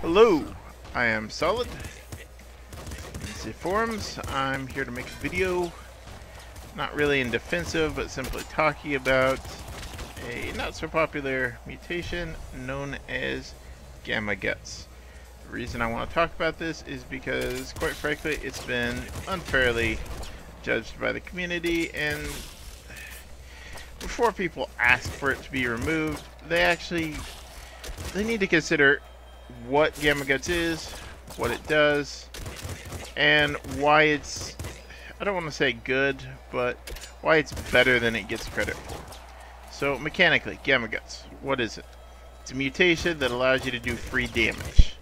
Hello, I am Solid. The forums. I'm here to make a video, not really in defensive, but simply talking about a not so popular mutation known as gamma guts. The reason I want to talk about this is because, quite frankly, it's been unfairly judged by the community, and before people ask for it to be removed, they need to consider what gamma guts is, what it does, and why it's, I don't want to say good, but why it's better than it gets credit for. So mechanically, gamma guts, what is it? It's a mutation that allows you to do free damage.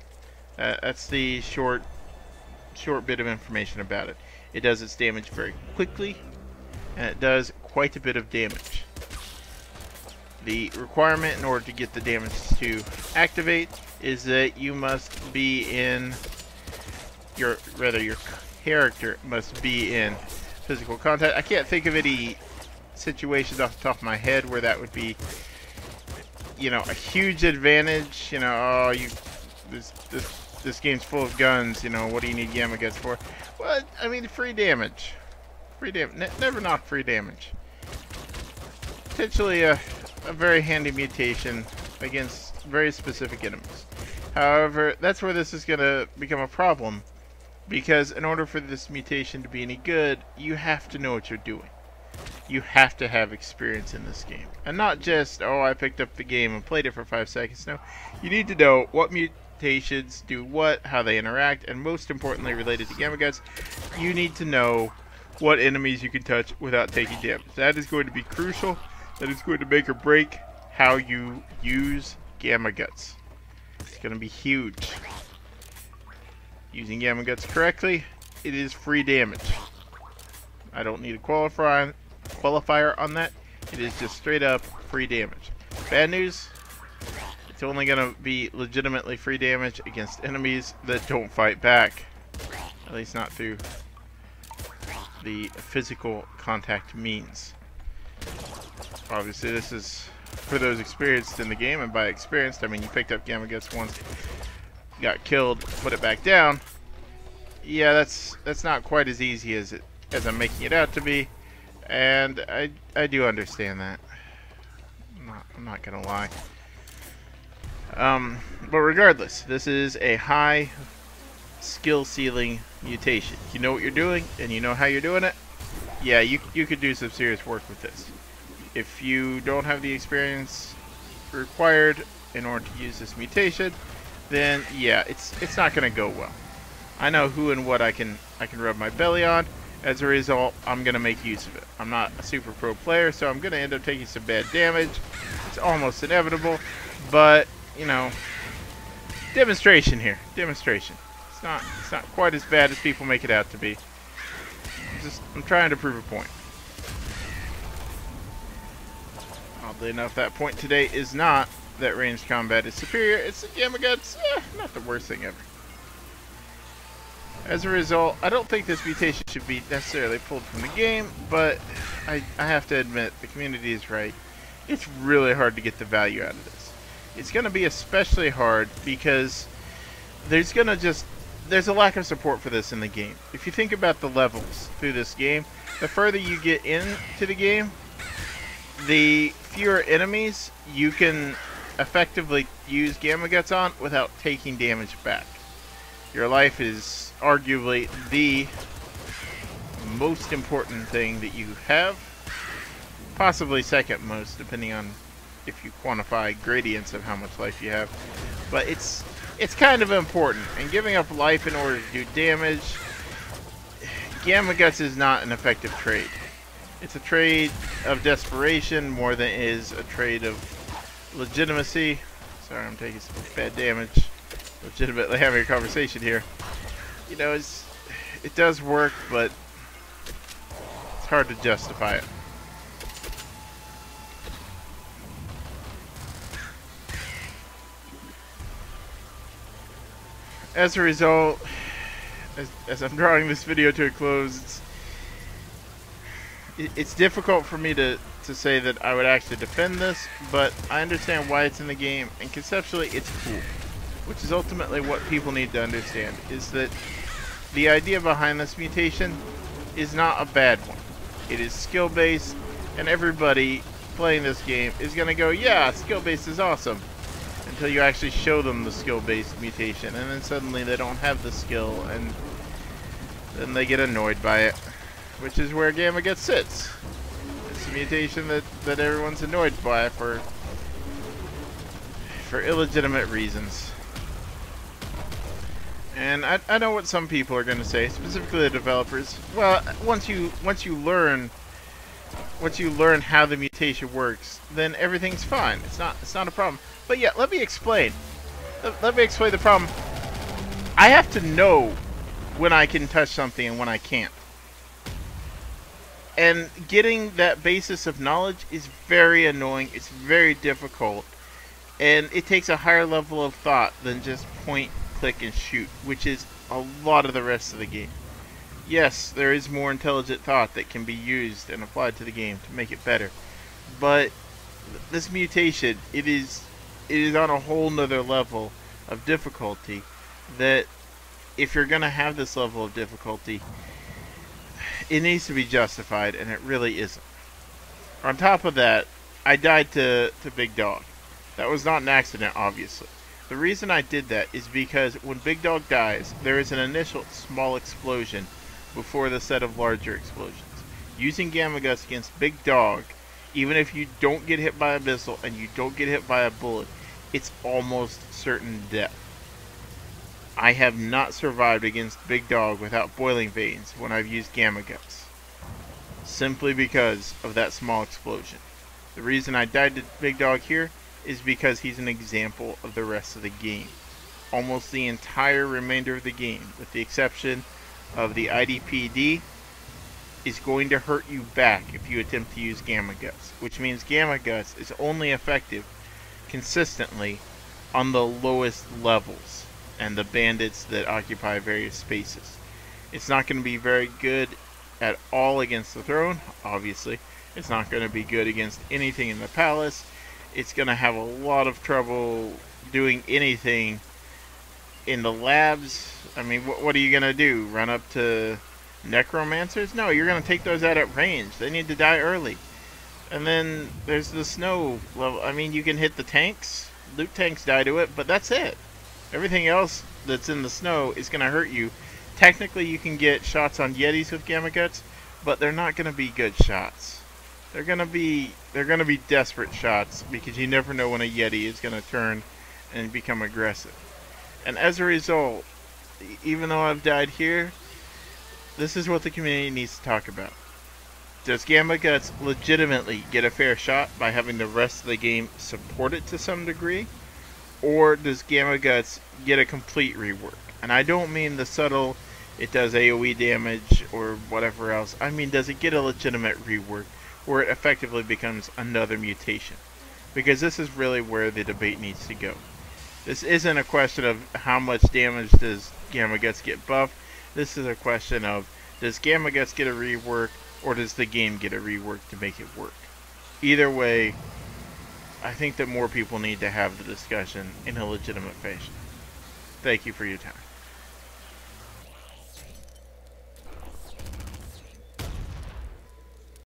That's the short bit of information about it. It does its damage very quickly, and it does quite a bit of damage. The requirement in order to get the damage to activate is that you must be in your character must be in physical contact. I can't think of any situations off the top of my head where that would be, you know, a huge advantage. You know, oh, this game's full of guns. You know, what do you need gamma guts for? Well, I mean, free damage. Never not free damage. Potentially a very handy mutation against very specific enemies. However, that's where this is going to become a problem, because in order for this mutation to be any good, you have to know what you're doing. You have to have experience in this game. And not just, oh, I picked up the game and played it for 5 seconds. No, you need to know what mutations do what, how they interact, and most importantly, related to gamma guts, you need to know what enemies you can touch without taking damage. That is going to be crucial. That is going to make or break how you use gamma guts. It's going to be huge. Using gamma guts correctly, it is free damage. I don't need a qualifier on that. It is just straight up free damage. Bad news, it's only going to be legitimately free damage against enemies that don't fight back. At least not through the physical contact means. Obviously, this is for those experienced in the game, and by experienced, I mean you picked up gamma guts once, got killed, put it back down. Yeah, that's not quite as easy as I'm making it out to be, and I do understand that. I'm not gonna lie. But regardless, this is a high skill ceiling mutation. You know what you're doing, and you know how you're doing it. Yeah, you could do some serious work with this. If you don't have the experience required in order to use this mutation, then yeah, it's not going to go well. I know who and what I can rub my belly on. As a result, I'm going to make use of it. I'm not a super pro player, so I'm going to end up taking some bad damage. It's almost inevitable, but you know, demonstration here. Demonstration. It's not quite as bad as people make it out to be. I'm trying to prove a point. Oddly enough, that point today is not that ranged combat is superior. It's the gamma guts, not the worst thing ever. As a result, I don't think this mutation should be necessarily pulled from the game, but I have to admit, the community is right. It's really hard to get the value out of this. It's going to be especially hard because there's a lack of support for this in the game. If you think about the levels through this game, the further you get into the game, the fewer enemies you can effectively use gamma guts on without taking damage back. Your life is arguably the most important thing that you have, possibly second most, depending on if you quantify gradients of how much life you have. But it's kind of important, and giving up life in order to do damage, gamma guts is not an effective trade. It's a trade of desperation more than it is a trade of legitimacy. Sorry, I'm taking some bad damage. Legitimately having a conversation here. You know, it does work, but it's hard to justify it. As a result, as I'm drawing this video to a close, it's difficult for me to say that I would actually defend this, but I understand why it's in the game, and conceptually it's cool. which is ultimately what people need to understand, is that the idea behind this mutation is not a bad one. It is skill-based, and everybody playing this game is going to go, yeah, skill-based is awesome, until you actually show them the skill-based mutation, and then suddenly they don't have the skill, and then they get annoyed by it, which is where Gamma Guts sits. It's a mutation that everyone's annoyed by for illegitimate reasons. And I know what some people are going to say, specifically the developers. Well, once you learn how the mutation works, then everything's fine. It's not a problem. But yeah, let me explain. Let me explain the problem. I have to know when I can touch something and when I can't. And getting that basis of knowledge is very annoying. It's very difficult. And it takes a higher level of thought than just point, click, and shoot, which is a lot of the rest of the game. Yes, there is more intelligent thought that can be used and applied to the game to make it better. But this mutation, it is on a whole nother level of difficulty that if you're going to have this level of difficulty, it needs to be justified, and it really isn't. On top of that, I died to Big Dog. That was not an accident, obviously. The reason I did that is because when Big Dog dies, there is an initial small explosion before the set of larger explosions. Using Gamma Guts against Big Dog, even if you don't get hit by a missile and you don't get hit by a bullet, it's almost certain death. I have not survived against Big Dog without boiling veins when I've used Gamma Guts, simply because of that small explosion. The reason I died to Big Dog here is because he's an example of the rest of the game. Almost the entire remainder of the game, with the exception of the IDPD, is going to hurt you back if you attempt to use Gamma Guts, which means Gamma Guts is only effective consistently on the lowest levels and the bandits that occupy various spaces. It's not going to be very good at all against the throne, obviously. It's not going to be good against anything in the palace. It's going to have a lot of trouble doing anything in the labs. I mean, what are you going to do? Run up to necromancers? No, you're going to take those out at range. They need to die early. And then there's the snow level. I mean, you can hit the tanks. Loot tanks die to it, but that's it. Everything else that's in the snow is going to hurt you. Technically, you can get shots on Yetis with Gamma Guts, but they're not going to be good shots. They're gonna be desperate shots, because you never know when a Yeti is gonna turn and become aggressive. And as a result, even though I've died here, this is what the community needs to talk about. Does Gamma Guts legitimately get a fair shot by having the rest of the game support it to some degree? Or does Gamma Guts get a complete rework? And I don't mean the subtle, it does AoE damage or whatever else. I mean, does it get a legitimate rework where it effectively becomes another mutation? Because this is really where the debate needs to go. This isn't a question of how much damage does Gamma Guts get buffed. This is a question of, does Gamma Guts get a rework, or does the game get a rework to make it work? Either way, I think that more people need to have the discussion in a legitimate fashion. Thank you for your time.